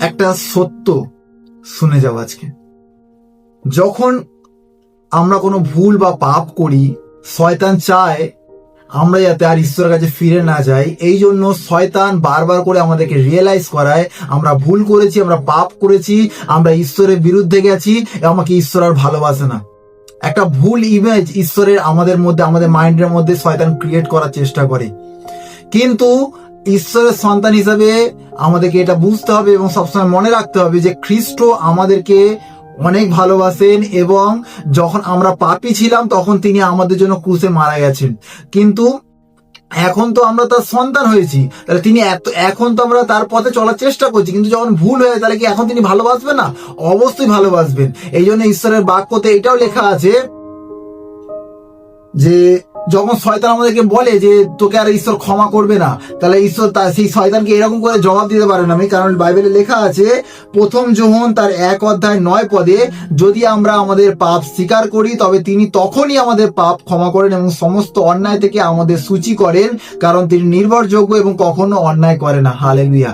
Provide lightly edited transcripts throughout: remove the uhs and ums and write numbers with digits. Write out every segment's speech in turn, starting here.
একটা সত্য শুনে যাও আজকে। যখন আমরা কোনো ভুল বা পাপ করি, শয়তান চায় আমরা যাতে আর ঈশ্বরের কাছে ফিরে না যাই। এই জন্য শয়তান বারবার করে আমাদেরকে রিয়েলাইজ করায় আমরা ভুল করেছি, আমরা পাপ করেছি, আমরা ঈশ্বরের বিরুদ্ধে গেছি, আমাকে ঈশ্বর আর ভালোবাসে না। একটা ভুল ইমেজ ঈশ্বরের আমাদের মধ্যে, আমাদের মাইন্ডের মধ্যে শয়তান ক্রিয়েট করার চেষ্টা করে। কিন্তু ঈশ্বরের সন্তান হিসাবে আমাদেরকে এটা বুঝতে হবে এবং সবসময় মনে রাখতে হবে যে খ্রিস্ট আমাদেরকে অনেক ভালোবাসেন এবং যখন আমরা পাপী ছিলাম তখন তিনি আমাদের জন্য ক্রুশে মারা গেছেন। কিন্তু এখন তো আমরা তার সন্তান হয়েছি, তাহলে তিনি এখন তো আমরা তার পথে চলার চেষ্টা করছি, কিন্তু যখন ভুল হয়ে তাহলে কি এখন তিনি ভালোবাসবেন না? অবশ্যই ভালোবাসবেন। এই জন্য ঈশ্বরের বাক্যতে এটাও লেখা আছে যে যখন শয়তান আমাদেরকে বলে যে তোকে আর ঈশ্বর ক্ষমা করবে না, তাহলে ঈশ্বর সেই শয়তানকে এরকম করে জবাব দিতে পারেন আমি, কারণ বাইবেলে লেখা আছে 1 যোহন তার 1:9 যদি আমরা আমাদের পাপ স্বীকার করি তবে তিনি তখনই আমাদের পাপ ক্ষমা করেন এবং সমস্ত অন্যায় থেকে আমাদের সূচি করেন, কারণ তিনি নির্ভরযোগ্য এবং কখনো অন্যায় করে না। হালেলুয়া।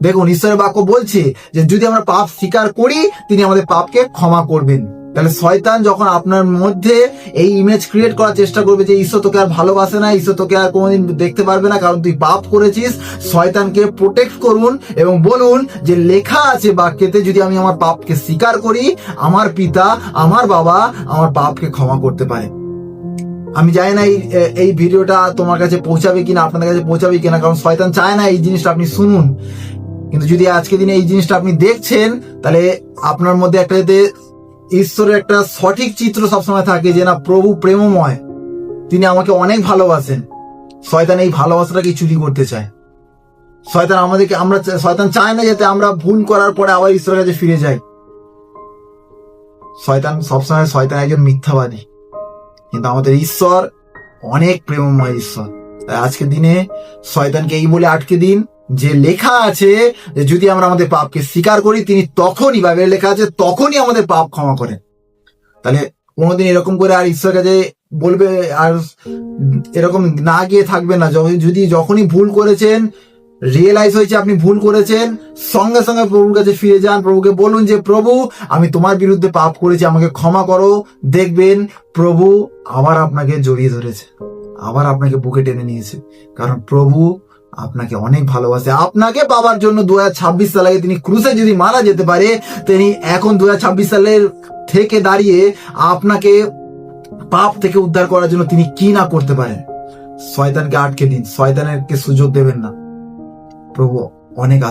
দেখুন, ঈশ্বরের বাক্য বলছে যে যদি আমরা পাপ স্বীকার করি তিনি আমাদের পাপকে ক্ষমা করবেন। তাহলে শয়তান যখন আপনার মধ্যে এই ইমেজ ক্রিয়েট করার চেষ্টা করবে যে ঈশ্বর তোকে আর ভালোবাসে না, ঈশ্বর তোকে আর কোনোদিন দেখতে পারবে না কারণ তুই পাপ করেছিস, শয়তানকে প্রোটেক্ট করুন এবং বলুন যে লেখা আছে বাক্যেতে যদি আমি আমার পাপকে স্বীকার করি আমার পিতা, আমার বাবা আমার পাপকে ক্ষমা করতে পারে। আমি জানি না এই ভিডিওটা তোমার কাছে পৌঁছাবে কিনা, আপনাদের কাছে পৌঁছাবে কিনা, কারণ শয়তান চায় না এই জিনিসটা আপনি শুনুন। কিন্তু যদি আজকে দিনে এই জিনিসটা আপনি দেখছেন তাহলে আপনার মধ্যে একটা ঈশ্বরের একটা সঠিক চিত্র সবসময় থাকে যে না, প্রভু প্রেমময়, তিনি আমাকে অনেক ভালোবাসেন। শয়তান এই ভালোবাসাটাকে চুরি করতে চায়। শয়তান চায় না যাতে আমরা ভুল করার পরে আবার ঈশ্বরের কাছে ফিরে যাই। শয়তান একজন মিথ্যাবাদী, কিন্তু আমাদের ঈশ্বর অনেক প্রেমময় ঈশ্বর। তাই আজকের দিনে শয়তানকে এই বলে আটকে দিন যে লেখা আছে যে যদি আমরা আমাদের পাপকে স্বীকার করি তিনি তখনই, বাইবেলে লেখা আছে তখনই আমাদের পাপ ক্ষমা করেন। তাহলে কোনোদিন এরকম করে আর ঈশ্বরের কাছে বলবে আর এরকম না গিয়ে থাকবে না। যখনই ভুল করেছেন, রিয়েলাইজ হয়েছে আপনি ভুল করেছেন, সঙ্গে সঙ্গে প্রভুর কাছে ফিরে যান। প্রভুকে বলুন যে প্রভু আমি তোমার বিরুদ্ধে পাপ করেছি, আমাকে ক্ষমা করো। দেখবেন প্রভু আবার আপনাকে জড়িয়ে ধরেছে, আবার আপনাকে বুকে টেনে নিয়েছে, কারণ প্রভু আপনাকে অনেক ভালোবাসে। আপনাকে পাওয়ার জন্য 2026 সালে তিনি ক্রুশে যদি মারা যেতে পারে, তিনি এখন 2026 সালের থেকে দাঁড়িয়ে আপনাকে পাপ থেকে উদ্ধার করার জন্য তিনি কি না করতে পারেন। শয়তানকে আটকে দিন, শয়তানকে সুযোগ দেবেন না। প্রভু অনেক